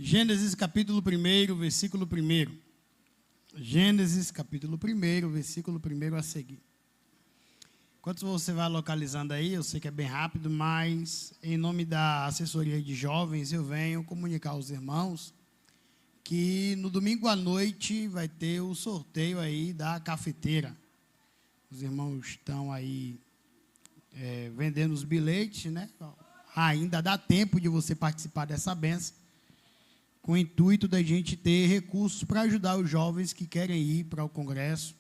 Gênesis capítulo 1, versículo 1. Gênesis capítulo 1, versículo 1 a seguir. Enquanto você vai localizando aí, eu sei que é bem rápido, mas em nome da assessoria de jovens, eu venho comunicar aos irmãos que no domingo à noite vai ter o sorteio aí da cafeteira. Os irmãos estão aí vendendo os bilhetes, né? Ainda dá tempo de você participar dessa bênção, com o intuito da gente ter recursos para ajudar os jovens que querem ir para o congresso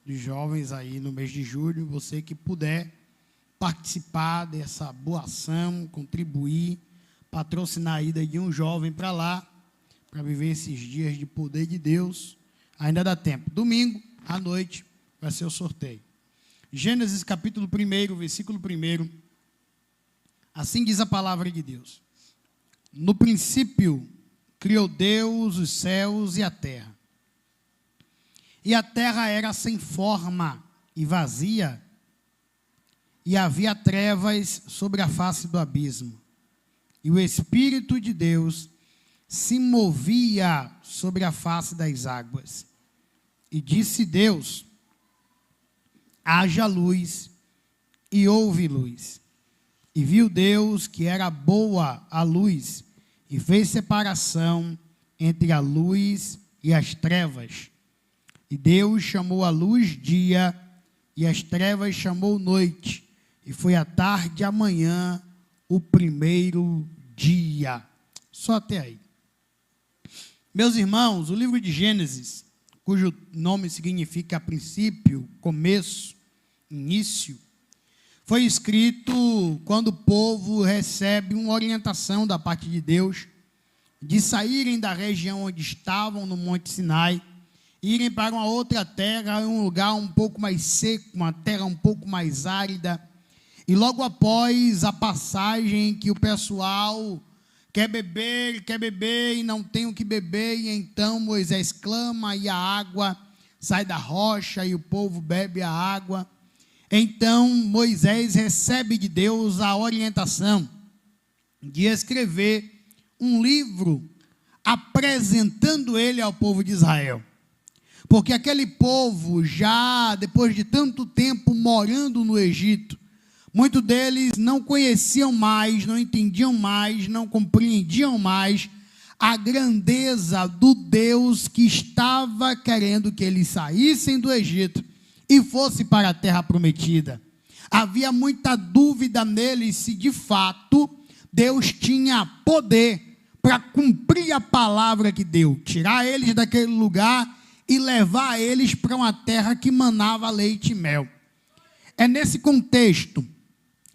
de jovens aí no mês de julho. Você que puder participar dessa boa ação, contribuir, patrocinar a ida de um jovem para lá, para viver esses dias de poder de Deus, ainda dá tempo. Domingo à noite vai ser o sorteio. Gênesis capítulo 1, versículo 1, assim diz a palavra de Deus: no princípio criou Deus os céus e a terra. E a terra era sem forma e vazia, e havia trevas sobre a face do abismo. E o Espírito de Deus se movia sobre a face das águas. E disse Deus: haja luz, e houve luz. E viu Deus que era boa a luz, e fez separação entre a luz e as trevas. E Deus chamou a luz dia, e as trevas chamou noite. E foi a tarde e a manhã o primeiro dia. Só até aí. Meus irmãos, o livro de Gênesis, cujo nome significa princípio, começo, início, foi escrito quando o povo recebe uma orientação da parte de Deus de saírem da região onde estavam, no Monte Sinai, irem para uma outra terra, um lugar um pouco mais seco, uma terra um pouco mais árida. E logo após a passagem que o pessoal quer beber e não tem o que beber, e então Moisés clama e a água sai da rocha e o povo bebe a água. Então Moisés recebe de Deus a orientação de escrever um livro apresentando ele ao povo de Israel. Porque aquele povo, já depois de tanto tempo morando no Egito, muitos deles não conheciam mais, não entendiam mais, não compreendiam mais a grandeza do Deus que estava querendo que eles saíssem do Egito e fossem para a terra prometida. Havia muita dúvida neles se de fato Deus tinha poder para cumprir a palavra que deu, tirar eles daquele lugar e levar eles para uma terra que manava leite e mel. É nesse contexto,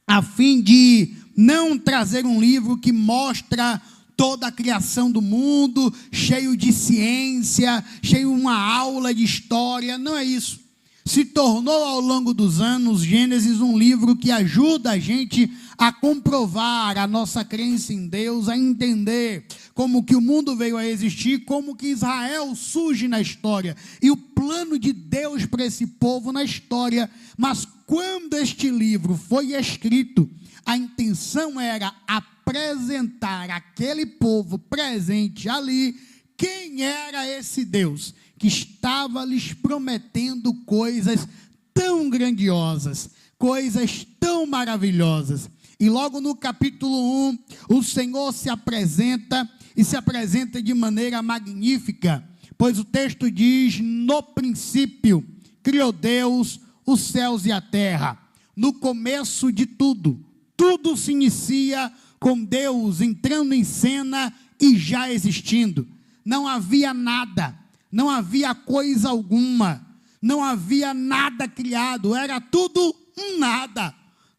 a fim de não trazer um livro que mostra toda a criação do mundo, cheio de ciência, cheio de uma aula de história, não é isso. Se tornou ao longo dos anos, Gênesis, um livro que ajuda a gente a comprovar a nossa crença em Deus, a entender como que o mundo veio a existir, como que Israel surge na história, e o plano de Deus para esse povo na história. Mas quando este livro foi escrito, a intenção era apresentar aquele povo presente ali, quem era esse Deus que estava lhes prometendo coisas tão grandiosas, coisas tão maravilhosas. E logo no capítulo 1, o Senhor se apresenta, e se apresenta de maneira magnífica, pois o texto diz: no princípio criou Deus os céus e a terra. No começo de tudo, tudo se inicia com Deus entrando em cena e já existindo. Não havia nada, não havia coisa alguma, não havia nada criado, era tudo um nada.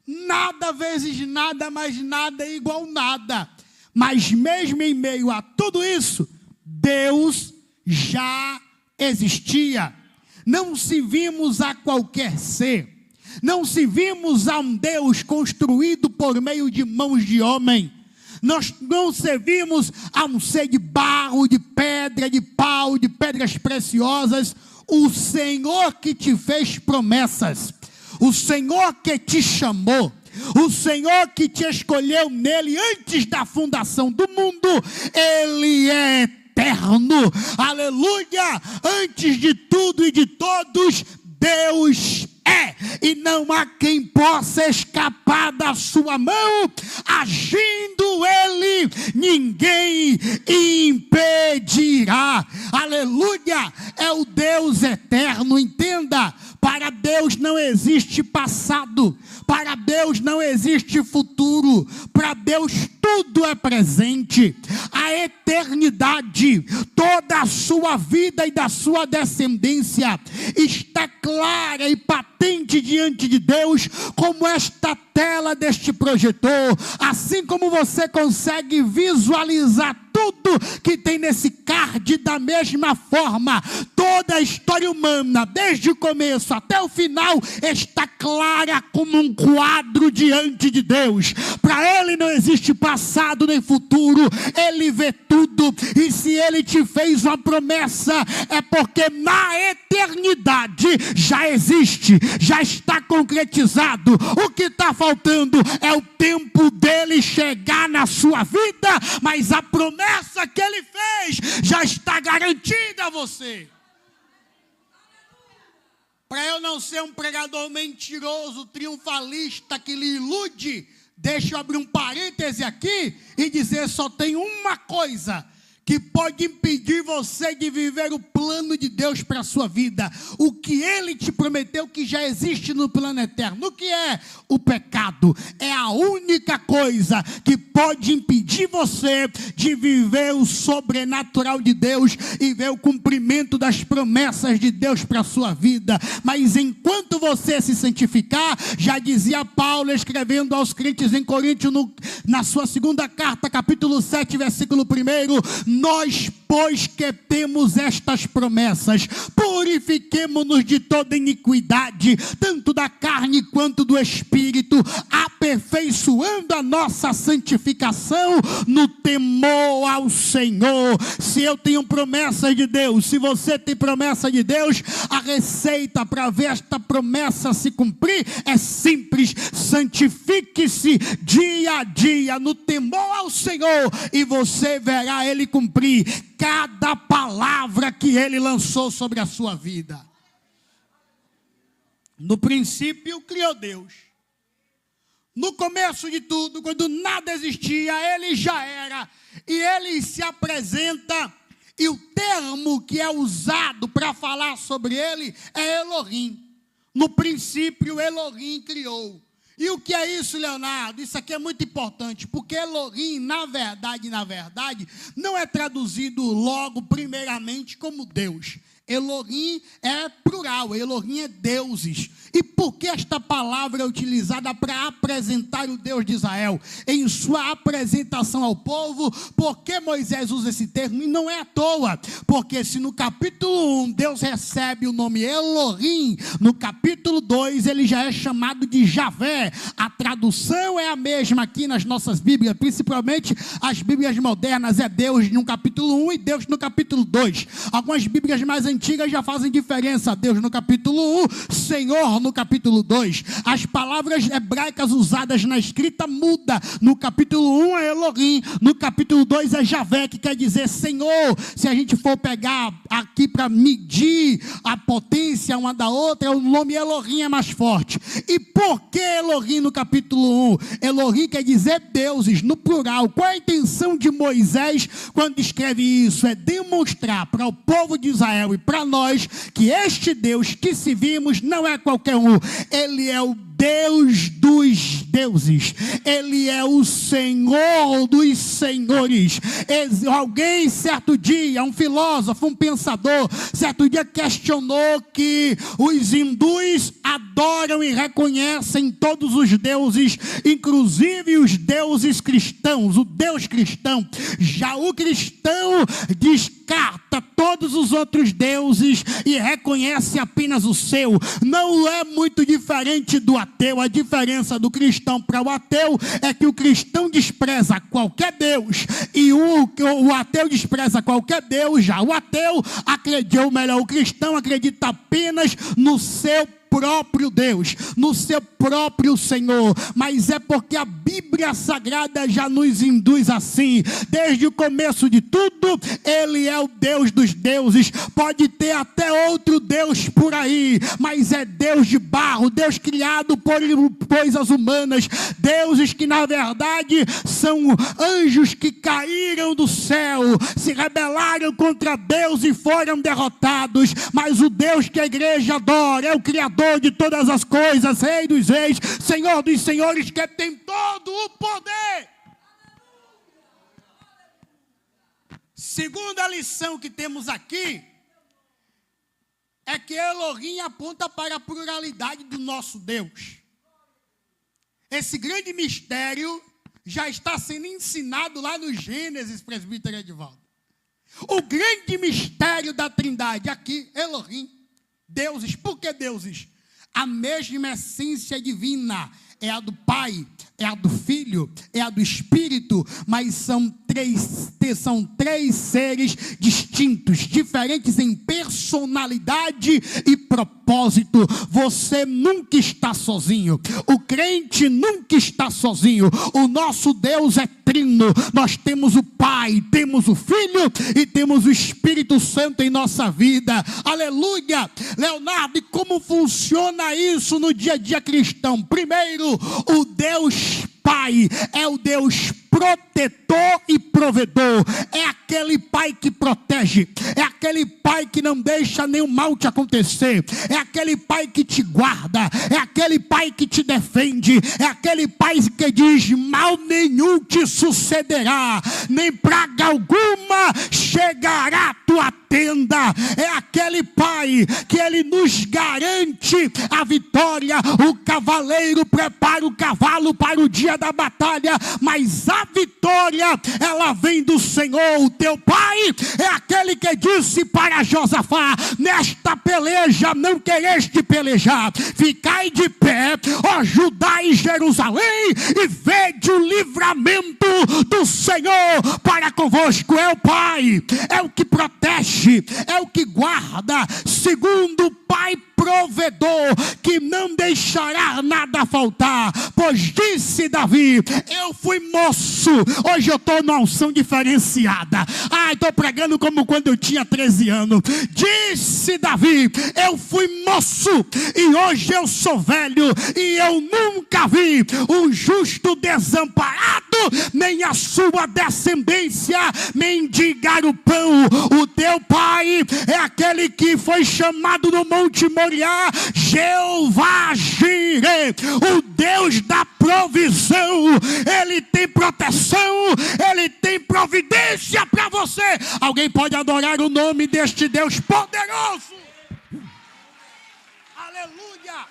Nada vezes nada, mais nada é igual nada. Mas mesmo em meio a tudo isso, Deus já existia. Não servimos a qualquer ser, não servimos a um Deus construído por meio de mãos de homem. Nós não servimos a um ser de barro, de pedra, de pau, de pedras preciosas. O Senhor que te fez promessas, o Senhor que te chamou, O Senhor que te escolheu nele antes da fundação do mundo, ele é eterno. Aleluia! Antes de tudo e de todos, Deus é, e não há quem possa escapar da sua mão. Agindo ele, ninguém impedirá. Aleluia! É o Deus eterno. Entenda, para Deus não existe passado, para Deus não existe futuro, para Deus tudo é presente. A eternidade, toda a sua vida e da sua descendência está clara e patente diante de Deus, como esta tela deste projetor. Assim como você consegue visualizar tudo que tem nesse card, da mesma forma, toda a história humana, desde o começo até o final, está clara como um quadro diante de Deus. Para ele não existe passado nem futuro, ele vê tudo, e se ele te fez uma promessa, é porque na eternidade já existe, já está concretizado. O que está faltando é o tempo dele chegar na sua vida, mas a promessa que ele fez já está garantida a você. Para eu não ser um pregador mentiroso, triunfalista, que lhe ilude, deixa eu abrir um parêntese aqui e dizer: só tem uma coisa que pode impedir você de viver o plano de Deus para a sua vida. O que ele te prometeu, que já existe no plano eterno. O que é? O pecado. É a única coisa que pode impedir você de viver o sobrenatural de Deus e ver o cumprimento das promessas de Deus para a sua vida. Mas enquanto você se santificar, já dizia Paulo escrevendo aos crentes em Corinto, na sua segunda carta, capítulo 7, versículo 1, nós, pois que temos estas promessas, purifiquemo-nos de toda iniquidade, tanto da carne quanto do espírito, aperfeiçoando a nossa santificação no temor ao Senhor. Se eu tenho promessa de Deus, se você tem promessa de Deus, a receita para ver esta promessa se cumprir é simples: santifique-se dia a dia no temor ao Senhor, e você verá ele cumprir cada palavra que ele lançou sobre a sua vida. No princípio criou Deus. No começo de tudo, quando nada existia, ele já era. E ele se apresenta, e o termo que é usado para falar sobre ele é Elohim. No princípio, Elohim criou. E o que é isso, Leonardo? Isso aqui é muito importante, porque Elohim, na verdade, não é traduzido logo, primeiramente, como Deus. Elohim é plural, Elohim é deuses. E por que esta palavra é utilizada para apresentar o Deus de Israel? Em sua apresentação ao povo, por que Moisés usa esse termo? E não é à toa, porque se no capítulo 1 Deus recebe o nome Elohim, no capítulo 2 ele já é chamado de Javé. A tradução é a mesma aqui nas nossas Bíblias, principalmente as Bíblias modernas, é Deus no capítulo 1 e Deus no capítulo 2. Algumas Bíblias mais antigas já fazem diferença: Deus no capítulo 1, Senhor no capítulo 2. As palavras hebraicas usadas na escrita muda. No capítulo 1 é Elohim, no capítulo 2 é Javé, que quer dizer Senhor. Se a gente for pegar aqui para medir a potência uma da outra, o nome Elohim é mais forte. E por que Elohim no capítulo 1? Elohim quer dizer deuses, no plural. Qual é a intenção de Moisés quando escreve isso? É demonstrar para o povo de Israel e para nós que este Deus que servimos não é qualquer um. Ele é o Deus dos deuses, ele é o Senhor dos senhores. Alguém certo dia, um filósofo, um pensador, certo dia questionou que os hindus adoram e reconhecem todos os deuses, inclusive os deuses cristãos, o Deus cristão. Já o cristão descarta todos os outros deuses e reconhece apenas o seu. Não é muito diferente do ateu. A diferença do cristão para o ateu é que o cristão despreza qualquer Deus e o ateu despreza qualquer Deus. Já o ateu acredita, ou melhor, o cristão acredita apenas no seu próprio Deus, no seu próprio Senhor, mas é porque a Bíblia Sagrada já nos induz assim. Desde o começo de tudo, Ele é o Deus dos deuses. Pode ter até outro Deus por aí, mas é Deus de barro, Deus criado por coisas humanas, deuses que na verdade são anjos que caíram do céu, se rebelaram contra Deus e foram derrotados. Mas o Deus que a igreja adora é o Criador de todas as coisas, Rei dos reis, Senhor dos senhores, que tem todo o poder. Segunda lição que temos aqui é que Elohim aponta para a pluralidade do nosso Deus. Esse grande mistério já está sendo ensinado lá no Gênesis, presbítero Edivaldo. O grande mistério da Trindade aqui, Elohim, deuses. Por que deuses? A mesma essência divina é a do Pai, é a do Filho, é a do Espírito, mas são três seres distintos, diferentes em personalidade e propósito. Você nunca está sozinho, o crente nunca está sozinho. O nosso Deus é trino. Nós temos o Pai, temos o Filho e temos o Espírito Santo em nossa vida. Aleluia! Leonardo, e como funciona isso no dia a dia cristão? Primeiro, o Deus Pai é o Deus protetor e provedor. É aquele Pai que protege, é aquele Pai que não deixa nenhum mal te acontecer, é aquele Pai que te guarda, é aquele Pai que te defende, é aquele Pai que diz: mal nenhum te sucederá, nem praga alguma chegará à tua tenda. É aquele Pai que Ele nos garante a vitória. O cavaleiro prepara o cavalo para o dia da batalha, mas a vitória, ela vem do Senhor. O teu Pai é aquele que disse para Josafá: nesta peleja não quereste pelejar, ficai de pé, ó Judá e Jerusalém, e vede o livramento do Senhor para convosco. É o Pai, é o que protege, é o que guarda. Segundo, o Pai provedor, que não deixará nada faltar. Pois disse Davi: eu fui moço, hoje eu estou numa unção diferenciada. Estou pregando como quando eu tinha 13 anos. Disse Davi: eu fui moço e hoje eu sou velho, e eu nunca vi um justo desamparado, nem a sua descendência mendigar o pão. O teu Pai é aquele que foi chamado no Monte Moriá Jeová Jireh, o Deus da provisão. Ele tem proteção, Ele tem providência para você. Alguém pode adorar o nome deste Deus poderoso? Aleluia!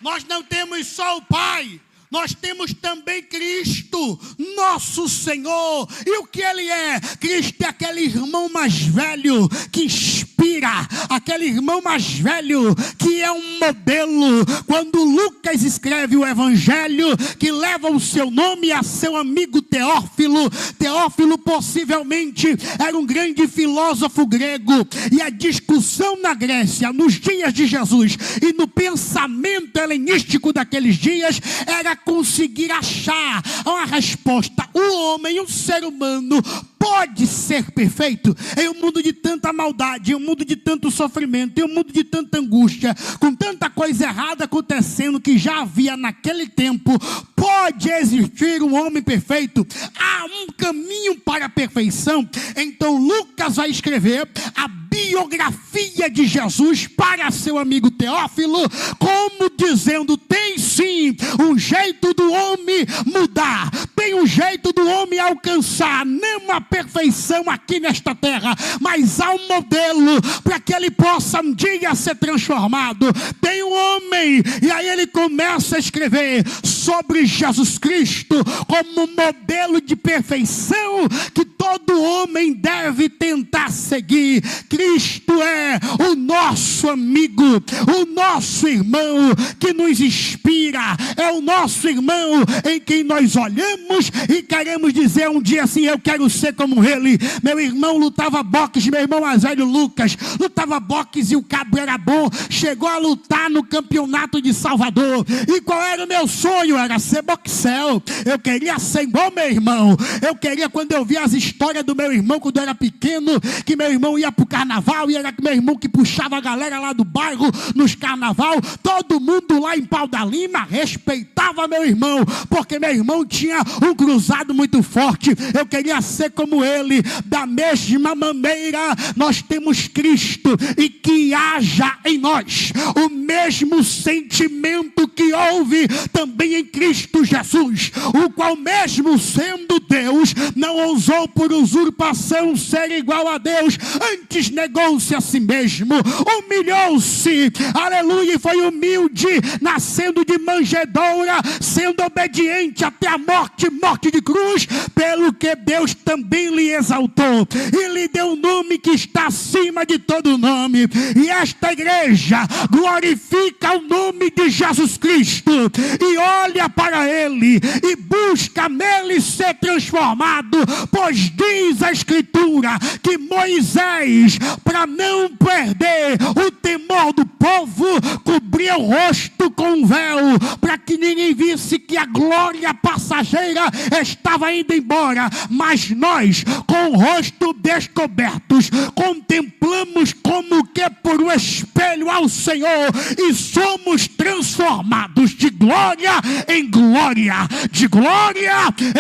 Nós não temos só o Pai, nós temos também Cristo, nosso Senhor. E o que Ele é? Cristo é aquele irmão mais velho que inspira, aquele irmão mais velho que é um modelo. Quando Lucas escreve o Evangelho, que leva o seu nome a seu amigo Teófilo, Teófilo possivelmente era um grande filósofo grego, e a discussão na Grécia, nos dias de Jesus, e no pensamento helenístico daqueles dias, era conseguir achar uma resposta. O homem, o ser humano, pode ser perfeito em um mundo de tanta maldade, em um mundo de tanto sofrimento, em um mundo de tanta angústia, com tanta coisa errada acontecendo que já havia naquele tempo? Pode existir um homem perfeito? Há um caminho para a perfeição? Então Lucas vai escrever a biografia de Jesus para seu amigo Teófilo, como dizendo: tem sim um jeito do homem mudar, tem um jeito do homem alcançar não uma perfeição aqui nesta terra, mas há um modelo para que ele possa um dia ser transformado. Tem um homem, e aí ele começa a escrever sobre Jesus Cristo como modelo de perfeição que todo homem deve tentar seguir. Cristo é o nosso amigo, o nosso irmão que nos inspira, é o nosso irmão em quem nós olhamos e queremos dizer um dia assim: eu quero ser como ele. Meu irmão lutava boxe, meu irmão mais velho Lucas lutava boxe e o cabo era bom, chegou a lutar no campeonato de Salvador. E qual era o meu sonho? Era ser boxel. Eu queria ser igual meu irmão. Eu queria, quando eu via as histórias do meu irmão quando eu era pequeno, que meu irmão ia para o carnaval e era meu irmão que puxava a galera lá do bairro nos carnaval, todo mundo lá em Pau da Lima respeitava meu irmão, porque meu irmão tinha um cruzado muito forte. Eu queria ser como ele. Da mesma maneira, nós temos Cristo, e que haja em nós o mesmo sentimento que houve também em Cristo Jesus, o qual mesmo sendo Deus, não ousou por usurpação ser igual a Deus, antes negou-se a si mesmo, humilhou-se, aleluia, e foi humilde, nascendo de manjedoura, sendo obediente até a morte, morte de cruz, pelo que Deus também lhe exaltou, e lhe deu um nome que está acima de todo nome. E esta igreja glorifica o nome de Jesus Cristo, e olha para ele, e busca nele ser transformado, pois diz a Escritura, que Moisés, para não perder o temor do povo, cobria o rosto com um véu, para que ninguém visse que a glória passageira estava indo embora, mas nós, com o rosto descobertos, contemplamos como que por um espelho ao Senhor, e somos transformados de glória em glória, de glória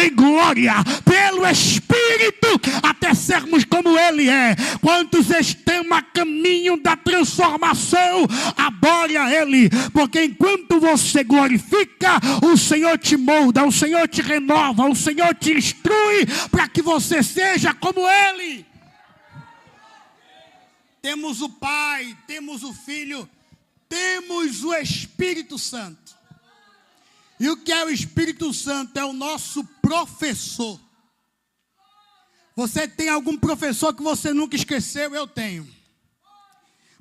em glória, pelo Espírito, até sermos como ele é. Quantos estão a caminho da transformação, adore a ele, porque enquanto você glorifica, o Senhor te molda, o Senhor te renova, o Senhor te instrui para que você seja como ele. Temos o Pai, temos o Filho, temos o Espírito Santo. E o que é o Espírito Santo? É o nosso professor. Você tem algum professor que você nunca esqueceu? Eu tenho.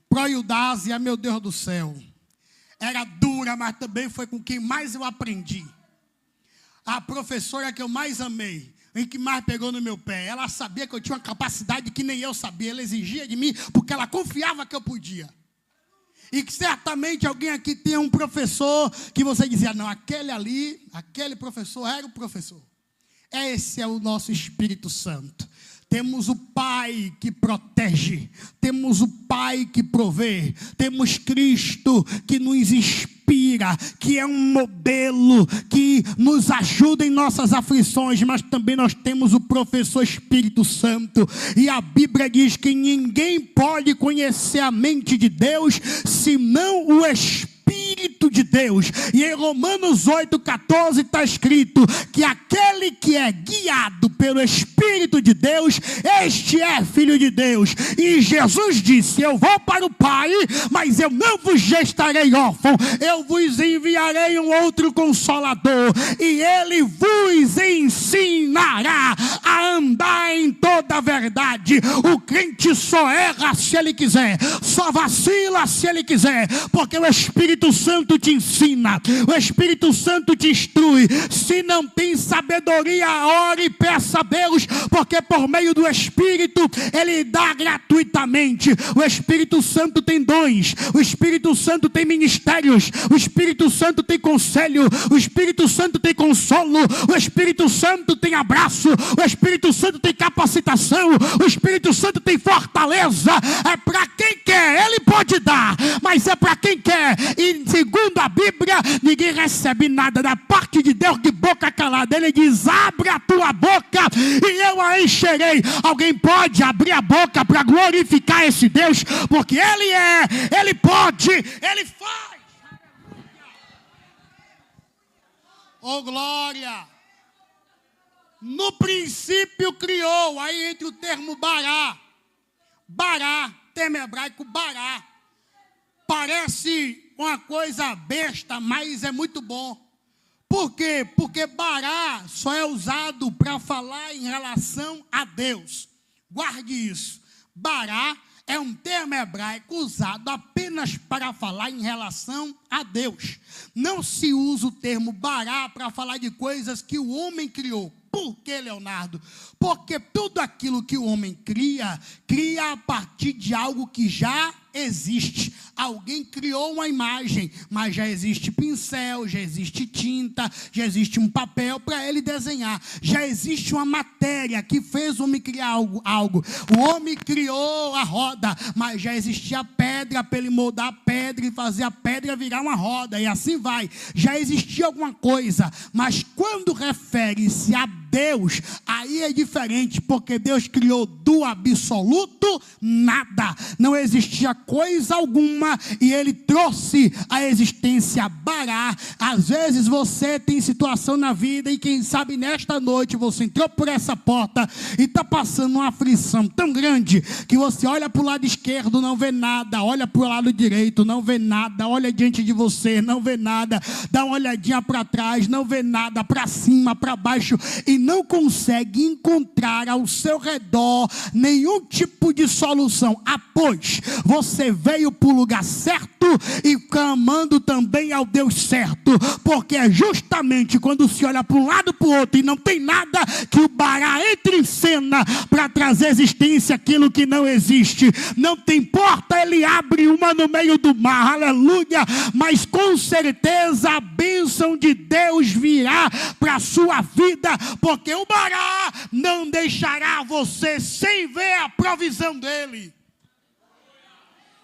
Proildásia, meu Deus do céu. Era dura, mas também foi com quem mais eu aprendi. A professora que eu mais amei, em que mais pegou no meu pé. Ela sabia que eu tinha uma capacidade que nem eu sabia. Ela exigia de mim porque ela confiava que eu podia. E que certamente alguém aqui tem um professor que você dizia: não, aquele ali, aquele professor era o professor. Esse é o nosso Espírito Santo. Temos o Pai que protege, temos o Pai que provê, temos Cristo que nos inspira, que é um modelo, que nos ajuda em nossas aflições, mas também nós temos o professor Espírito Santo, e a Bíblia diz que ninguém pode conhecer a mente de Deus, senão o Espírito de Deus. E em Romanos 8,14 está escrito que aquele que é guiado pelo Espírito de Deus, este é filho de Deus. E Jesus disse: eu vou para o Pai, mas eu não vos estarei órfão, eu vos enviarei um outro Consolador, e ele vos ensinará a andar em toda a verdade. O crente só erra se ele quiser, só vacila se ele quiser, porque o Espírito Santo te ensina, o Espírito Santo te instrui. Se não tem sabedoria, ore e peça a Deus, porque por meio do Espírito ele dá gratuitamente. O Espírito Santo tem dons, o Espírito Santo tem ministérios, o Espírito Santo tem conselho, o Espírito Santo tem consolo, o Espírito Santo tem abraço, o Espírito Santo tem capacitação, o Espírito Santo tem fortaleza. É para quem quer, ele pode dar, mas é para quem quer. E segundo a Bíblia, ninguém recebe nada da parte de Deus de boca calada. Ele diz: abre a tua boca e eu a encherei. Alguém pode abrir a boca para glorificar esse Deus? Porque ele é, ele pode, ele faz. Oh glória! No princípio criou, aí entre o termo bará, termo hebraico bará, parece uma coisa besta, mas é muito bom. Por quê? Porque bará só é usado para falar em relação a Deus. Guarde isso. Bará é um termo hebraico usado apenas para falar em relação a Deus. Não se usa o termo bará para falar de coisas que o homem criou. Por que, Leonardo? Porque tudo aquilo que o homem cria a partir de algo que já existe. Alguém criou uma imagem, mas já existe pincel, já existe tinta, já existe um papel para ele desenhar. Já existe uma matéria que fez o homem criar algo. O homem criou a roda, mas já existia pedra para ele moldar a pedra e fazer a pedra virar uma roda, e assim vai. Já existia alguma coisa, mas quando refere-se a Deus, aí é diferente, porque Deus criou do absoluto nada. Não existia coisa alguma e ele trouxe a existência bará. Às vezes você tem situação na vida e quem sabe nesta noite você entrou por essa porta e está passando uma aflição tão grande que você olha para o lado esquerdo, não vê nada, olha para o lado direito, não vê nada, olha diante de você, não vê nada, dá uma olhadinha para trás, não vê nada, para cima, para baixo, e não consegue encontrar ao seu redor nenhum tipo de solução. Pois você veio para o lugar certo e clamando também ao Deus certo, porque é justamente quando se olha para um lado para o outro e não tem nada, que o bará entra em cena para trazer existência aquilo que não existe. Não tem porta, ele abre uma no meio do mar, aleluia, mas com certeza a bênção de Deus virá para a sua vida, porque o bará não deixará você sem ver a provisão dele.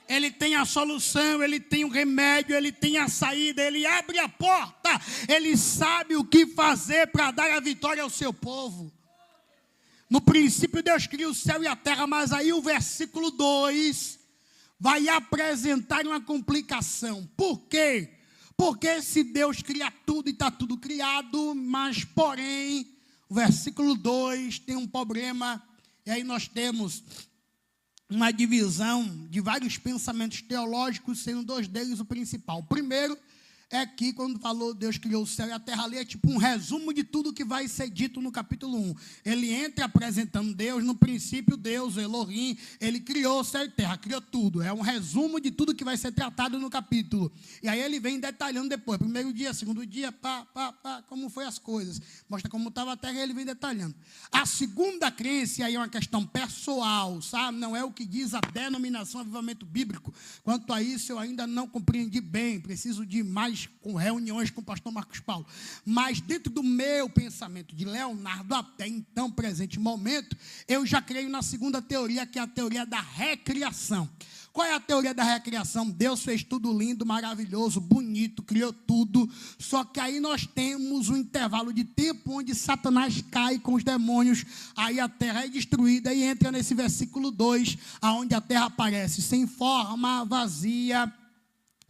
Ele tem a solução, ele tem o remédio, ele tem a saída, ele abre a porta, ele sabe o que fazer para dar a vitória ao seu povo. No princípio Deus cria o céu e a terra, mas aí o versículo 2 vai apresentar uma complicação. Por quê? Porque se Deus cria tudo e está tudo criado, mas porém, o versículo 2 tem um problema, e aí nós temos uma divisão de vários pensamentos teológicos, sendo dois deles o principal. O primeiro é que quando falou Deus criou o céu e a terra, ali é tipo um resumo de tudo que vai ser dito no capítulo 1. Ele entra apresentando Deus, no princípio Deus, Elohim, ele criou o céu e a terra, criou tudo. É um resumo de tudo que vai ser tratado no capítulo. E aí ele vem detalhando depois, primeiro dia, segundo dia, como foi as coisas. Mostra como estava a terra e ele vem detalhando. A segunda crença, aí é uma questão pessoal, sabe? Não é o que diz a denominação avivamento bíblico. Quanto a isso eu ainda não compreendi bem, preciso de mais com reuniões com o pastor Marcos Paulo, mas dentro do meu pensamento de Leonardo até então presente momento, eu já creio na segunda teoria, que é a teoria da recriação. Qual é a teoria da recriação? Deus fez tudo lindo, maravilhoso, bonito, criou tudo, só que aí nós temos um intervalo de tempo onde Satanás cai com os demônios, aí a terra é destruída e entra nesse versículo 2, aonde a terra aparece sem forma, vazia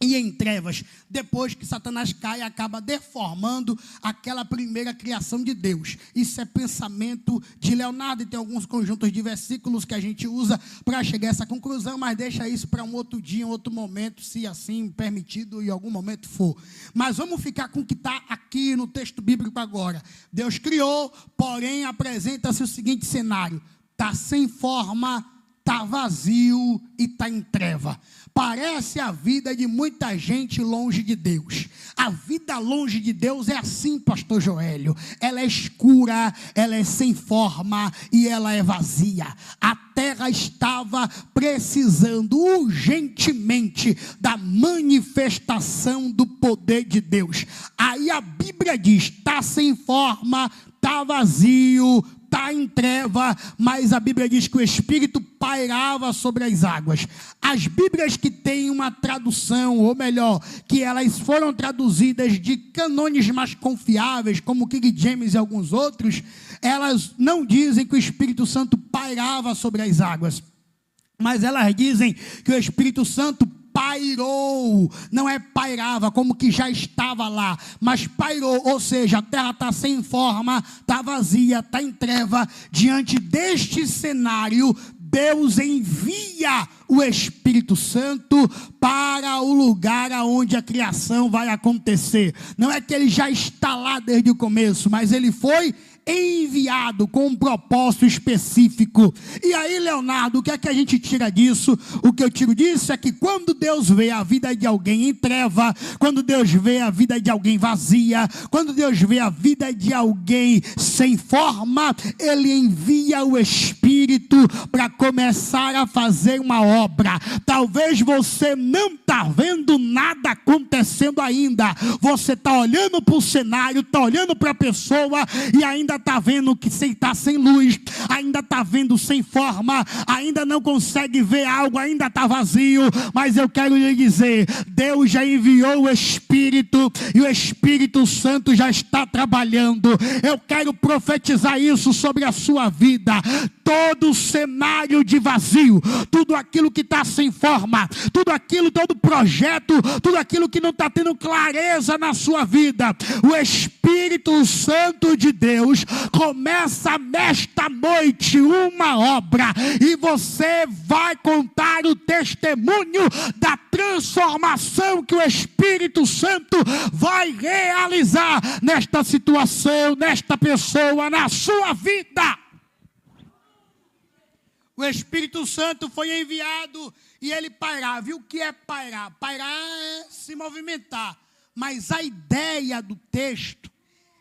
e em trevas, depois que Satanás cai, acaba deformando aquela primeira criação de Deus. Isso é pensamento de Leonardo, e tem alguns conjuntos de versículos que a gente usa para chegar a essa conclusão, mas deixa isso para um outro dia, um outro momento, se assim permitido em algum momento for. Mas vamos ficar com o que está aqui no texto bíblico agora. Deus criou, porém apresenta-se o seguinte cenário: está sem forma, está vazio e está em treva. Parece a vida de muita gente longe de Deus. A vida longe de Deus é assim, pastor Joélio. Ela é escura, ela é sem forma e ela é vazia. A terra estava precisando urgentemente da manifestação do poder de Deus. Aí a Bíblia diz: está sem forma, está vazio, está em treva, mas a Bíblia diz que o Espírito pairava sobre as águas. As Bíblias que têm uma tradução, ou melhor, que elas foram traduzidas de cânones mais confiáveis, como King James e alguns outros, elas não dizem que o Espírito Santo pairava sobre as águas, mas elas dizem que o Espírito Santo pairou, não é pairava, como que já estava lá, mas pairou, ou seja, a terra está sem forma, está vazia, está em treva. Diante deste cenário, Deus envia o Espírito Santo para o lugar onde a criação vai acontecer. Não é que ele já está lá desde o começo, mas ele foi enviado com um propósito específico. E aí, Leonardo, o que é que a gente tira disso? O que eu tiro disso é que quando Deus vê a vida de alguém em treva, quando Deus vê a vida de alguém vazia, quando Deus vê a vida de alguém sem forma, Ele envia o Espírito para começar a fazer uma obra. Talvez você não está vendo nada acontecendo ainda. Você está olhando para o cenário, está olhando para a pessoa e ainda está vendo que está sem luz, ainda está vendo sem forma, ainda não consegue ver algo, ainda está vazio. Mas eu quero lhe dizer, Deus já enviou o Espírito e o Espírito Santo já está trabalhando. Eu quero profetizar isso sobre a sua vida. Todo cenário de vazio, tudo aquilo que está sem forma, tudo aquilo, todo projeto, tudo aquilo que não está tendo clareza na sua vida, o Espírito Santo de Deus começa nesta noite uma obra e você vai contar o testemunho da transformação que o Espírito Santo vai realizar nesta situação, nesta pessoa, na sua vida. O Espírito Santo foi enviado e ele pairava. E o que é pairar? Pairar é se movimentar. Mas a ideia do texto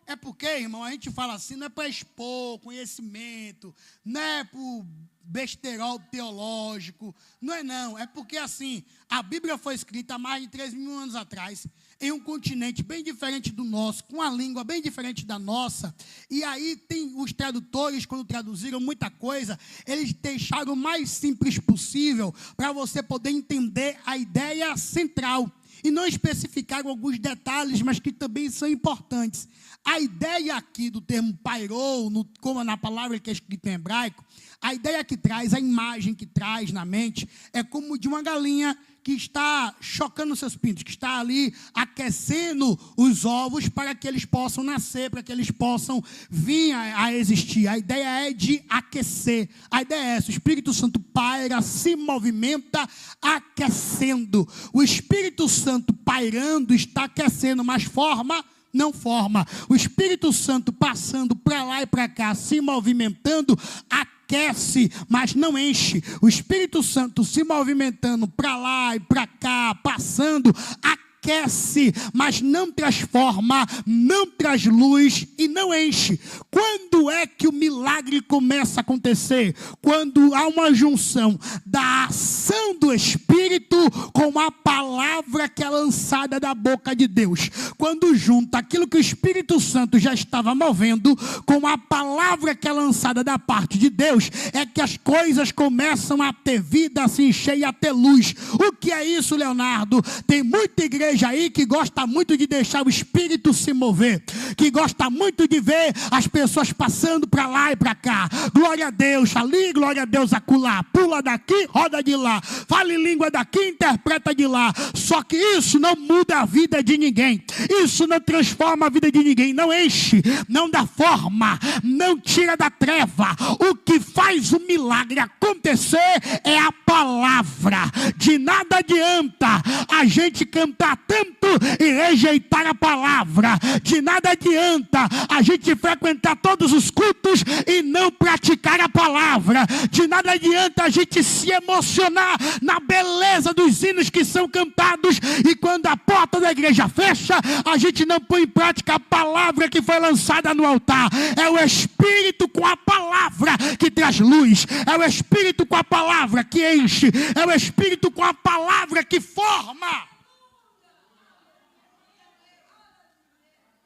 é porque, irmão, a gente fala assim, não é para expor conhecimento, não é por besterol teológico, não é não. É porque assim, a Bíblia foi escrita há mais de 3.000 anos atrás, em um continente bem diferente do nosso, com uma língua bem diferente da nossa, e aí tem os tradutores, quando traduziram muita coisa, eles deixaram o mais simples possível, para você poder entender a ideia central, e não especificaram alguns detalhes, mas que também são importantes. A ideia aqui do termo pairou, como na palavra que é escrita em hebraico, a ideia que traz, a imagem que traz na mente, é como de uma galinha que está chocando seus pintos, que está ali aquecendo os ovos para que eles possam nascer, para que eles possam vir a existir. A ideia é de aquecer. A ideia é essa: o Espírito Santo paira, se movimenta, aquecendo. O Espírito Santo pairando está aquecendo, mas forma não forma. O Espírito Santo passando para lá e para cá, se movimentando, aquece, mas não enche. O Espírito Santo se movimentando para lá e para cá, passando, aquece, mas não transforma, não traz luz e não enche. Quando é que o milagre começa a acontecer? Quando há uma junção da ação do Espírito com a palavra que é lançada da boca de Deus. Quando junta aquilo que o Espírito Santo já estava movendo com a palavra que é lançada da parte de Deus, é que as coisas começam a ter vida, a se encher e a ter luz. O que é isso, Leonardo? Tem muita igreja aí que gosta muito de deixar o Espírito se mover, que gosta muito de ver as pessoas passando para lá e para cá. Glória a Deus ali, glória a Deus acolá, pula daqui, roda de lá, fala em língua daqui, interpreta de lá. Só que isso não muda a vida de ninguém, isso não transforma a vida de ninguém, não enche, não dá forma, não tira da treva. O que faz o milagre acontecer é a palavra. De nada adianta a gente cantar tanto e rejeitar a palavra. De nada adianta a gente frequentar todos os cultos e não praticar a palavra. De nada adianta a gente se emocionar na beleza dos hinos que são cantados e quando a porta da igreja fecha, a gente não põe em prática a palavra que foi lançada no altar. É o Espírito com a palavra que traz luz, é o Espírito com a palavra que enche, é o Espírito com a palavra que forma.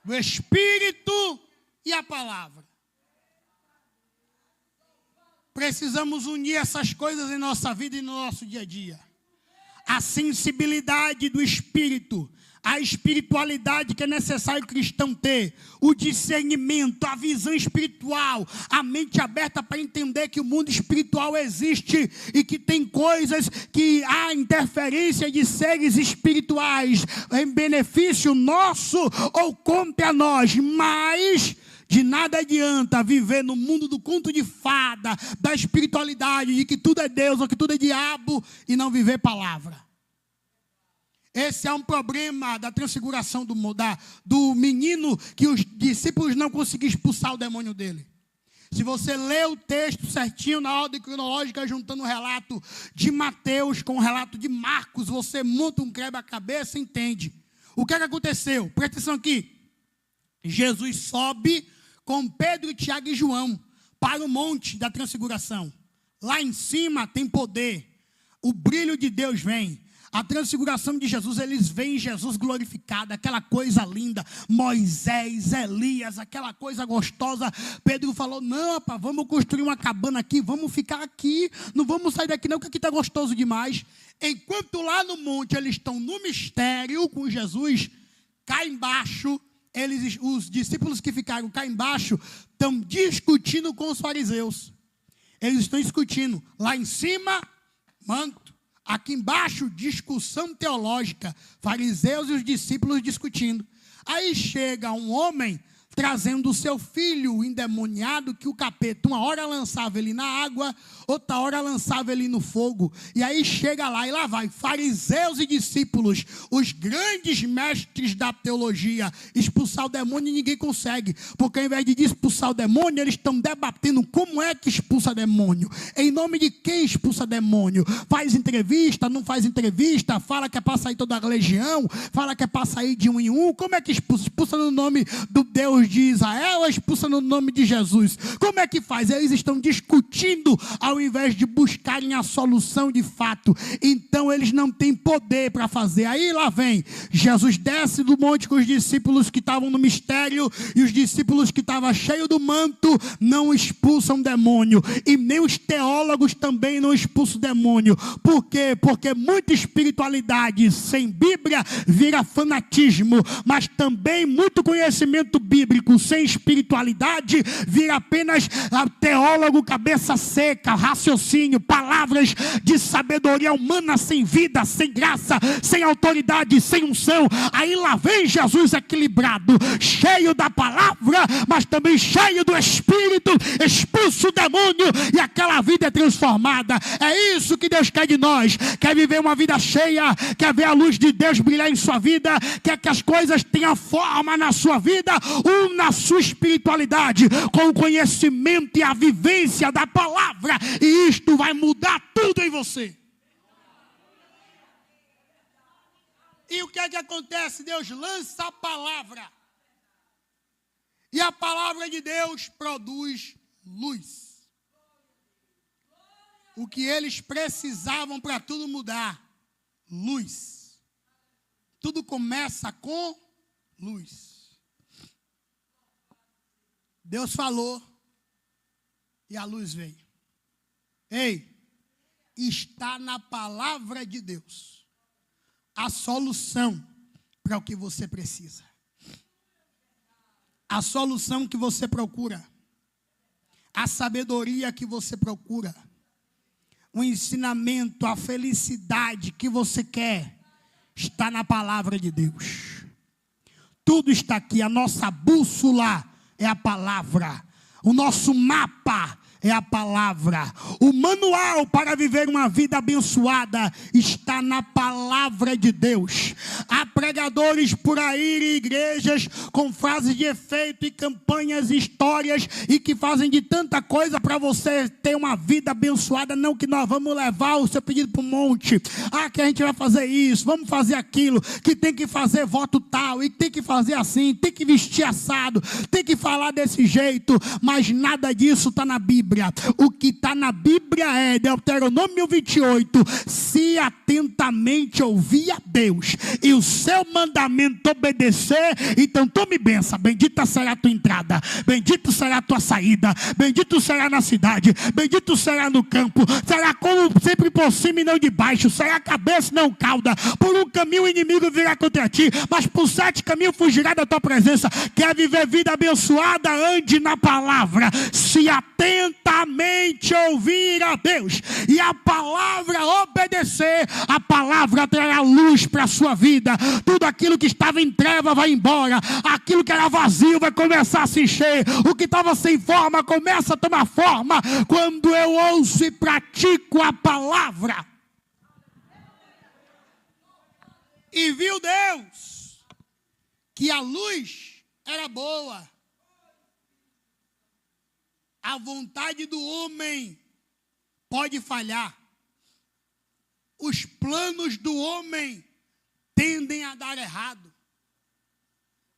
O Espírito e a palavra. Precisamos unir essas coisas em nossa vida e no nosso dia a dia. A sensibilidade do Espírito, a espiritualidade que é necessário o cristão ter, o discernimento, a visão espiritual, a mente aberta para entender que o mundo espiritual existe e que tem coisas que há interferência de seres espirituais em benefício nosso ou contra nós, mas de nada adianta viver no mundo do conto de fada, da espiritualidade, de que tudo é Deus ou que tudo é diabo e não viver palavra. Esse é um problema da transfiguração do menino, que os discípulos não conseguiram expulsar o demônio dele. Se você lê o texto certinho, na ordem cronológica, juntando o relato de Mateus com o relato de Marcos, você monta um quebra-cabeça e entende. O que aconteceu? Presta atenção aqui. Jesus sobe com Pedro, Tiago e João para o monte da transfiguração. Lá em cima tem poder. O brilho de Deus vem. A transfiguração de Jesus, eles veem Jesus glorificado, aquela coisa linda, Moisés, Elias, aquela coisa gostosa. Pedro falou, não, rapaz, vamos construir uma cabana aqui, vamos ficar aqui, não vamos sair daqui não, porque aqui está gostoso demais. Enquanto lá no monte eles estão no mistério com Jesus, cá embaixo, os discípulos que ficaram cá embaixo, estão discutindo com os fariseus. Eles estão discutindo, lá em cima, manto. Aqui embaixo, discussão teológica, fariseus e os discípulos discutindo. Aí chega um homem trazendo o seu filho endemoniado, que o capeta uma hora lançava ele na água, outra hora lançava ele no fogo. E aí chega lá e lá vai, fariseus e discípulos, os grandes mestres da teologia, expulsar o demônio e ninguém consegue. Porque ao invés de expulsar o demônio, eles estão debatendo como é que expulsa demônio. Em nome de quem expulsa demônio? Faz entrevista, não faz entrevista, fala que é para sair toda a legião, fala que é para sair de um em um. Como é que expulsa? Expulsa no nome do Deus de Israel ou expulsa no nome de Jesus? Como é que faz? Eles estão discutindo ao invés de buscarem a solução de fato. Então eles não têm poder para fazer. Aí lá vem, Jesus desce do monte com os discípulos que estavam no mistério, e os discípulos que estavam cheios do manto não expulsam demônio, e nem os teólogos também não expulsam demônio. Por quê? Porque muita espiritualidade sem Bíblia vira fanatismo, mas também muito conhecimento bíblico sem espiritualidade vira apenas teólogo cabeça seca, raciocínio, palavras de sabedoria humana sem vida, sem graça, sem autoridade, sem unção. Aí lá vem Jesus equilibrado, cheio da palavra, mas também cheio do Espírito, expulsa o demônio e aquela vida é transformada. É isso que Deus quer de nós. Quer viver uma vida cheia, quer ver a luz de Deus brilhar em sua vida, quer que as coisas tenham forma na sua vida, na sua espiritualidade, com o conhecimento e a vivência da palavra, e isto vai mudar tudo em você. E o que é que acontece? Deus lança a palavra, e a palavra de Deus produz luz. O que eles precisavam para tudo mudar? Luz. Tudo começa com luz. Deus falou e a luz veio. Ei, está na palavra de Deus a solução para o que você precisa. A solução que você procura. A sabedoria que você procura. O ensinamento, a felicidade que você quer está na palavra de Deus. Tudo está aqui, a nossa bússola é a palavra, o nosso mapa é a palavra, o manual para viver uma vida abençoada está na palavra de Deus. Há pregadores por aí em igrejas com frases de efeito e campanhas e histórias e que fazem de tanta coisa para você ter uma vida abençoada. Não, que nós vamos levar o seu pedido para o monte, que a gente vai fazer isso, vamos fazer aquilo, que tem que fazer voto tal, e tem que fazer assim, tem que vestir assado, tem que falar desse jeito, mas nada disso está na Bíblia. O que está na Bíblia é Deuteronômio 28, se atentamente ouvir a Deus e o seu mandamento obedecer, então tome bênção, bendita será a tua entrada, bendito será a tua saída, bendito será na cidade, bendito será no campo, será como sempre por cima e não de baixo, será cabeça e não cauda, por um caminho o inimigo virá contra ti, mas por 7 caminhos fugirá da tua presença. Quer viver vida abençoada? Ande na palavra, se atentamente ouvir a Deus e a palavra obedecer, a palavra trará luz para a sua vida. Tudo aquilo que estava em treva vai embora, aquilo que era vazio vai começar a se encher, o que estava sem forma começa a tomar forma quando eu ouço e pratico a palavra. E viu Deus que a luz era boa. A vontade do homem pode falhar. Os planos do homem tendem a dar errado.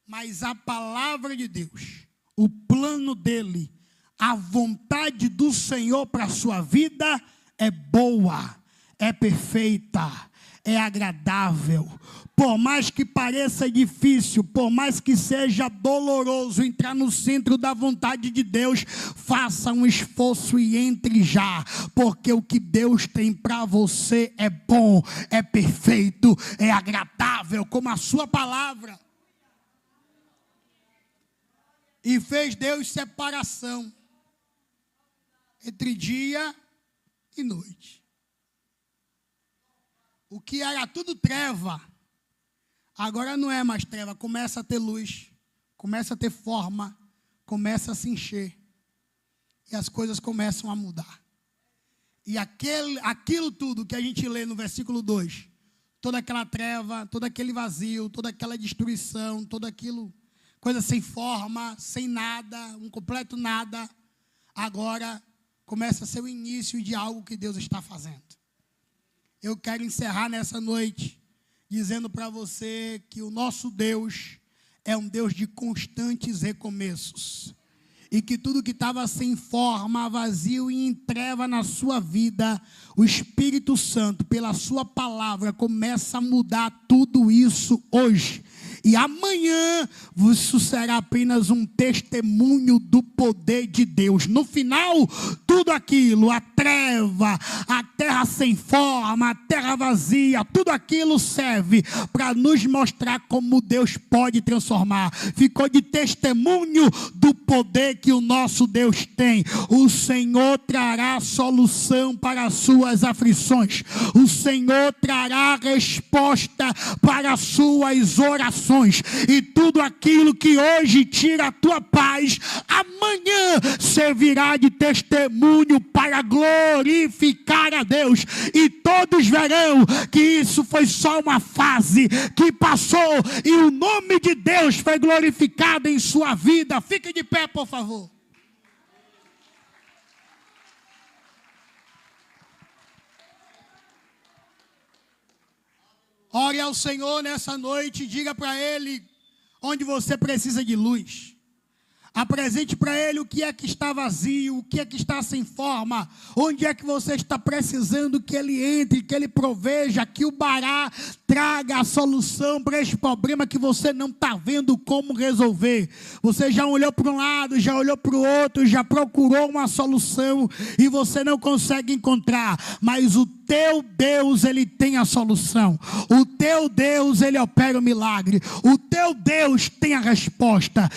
Mas a palavra de Deus, o plano dele, a vontade do Senhor para a sua vida é boa, é perfeita, é agradável. Por mais que pareça difícil, por mais que seja doloroso entrar no centro da vontade de Deus, faça um esforço e entre já, porque o que Deus tem para você é bom, é perfeito, é agradável, como a sua palavra. E fez Deus separação entre dia e noite. O que era tudo treva, agora não é mais treva, começa a ter luz, começa a ter forma, começa a se encher. E as coisas começam a mudar. E aquilo tudo que a gente lê no versículo 2, toda aquela treva, todo aquele vazio, toda aquela destruição, todo aquilo, coisa sem forma, sem nada, um completo nada, agora começa a ser o início de algo que Deus está fazendo. Eu quero encerrar nessa noite dizendo para você que o nosso Deus é um Deus de constantes recomeços. E que tudo que estava sem forma, vazio e em treva na sua vida, o Espírito Santo, pela sua palavra, começa a mudar tudo isso hoje. E amanhã isso será apenas um testemunho do poder de Deus. No final, tudo aquilo, a treva, a terra sem forma, a terra vazia, tudo aquilo serve para nos mostrar como Deus pode transformar. Ficou de testemunho do poder que o nosso Deus tem. O Senhor trará solução para as suas aflições. O Senhor trará resposta para as suas orações. E tudo aquilo que hoje tira a tua paz, amanhã servirá de testemunho para glorificar a Deus. E todos verão que isso foi só uma fase que passou e o nome de Deus foi glorificado em sua vida. Fique de pé, por favor. Ore ao Senhor nessa noite, diga para Ele onde você precisa de luz. Apresente para Ele o que é que está vazio, o que é que está sem forma, onde é que você está precisando que Ele entre, que Ele proveja, que o Bará traga a solução para esse problema que você não está vendo como resolver. Você já olhou para um lado, já olhou para o outro, já procurou uma solução e você não consegue encontrar, mas o teu Deus, Ele tem a solução. O teu Deus, Ele opera o milagre. O teu Deus tem a resposta.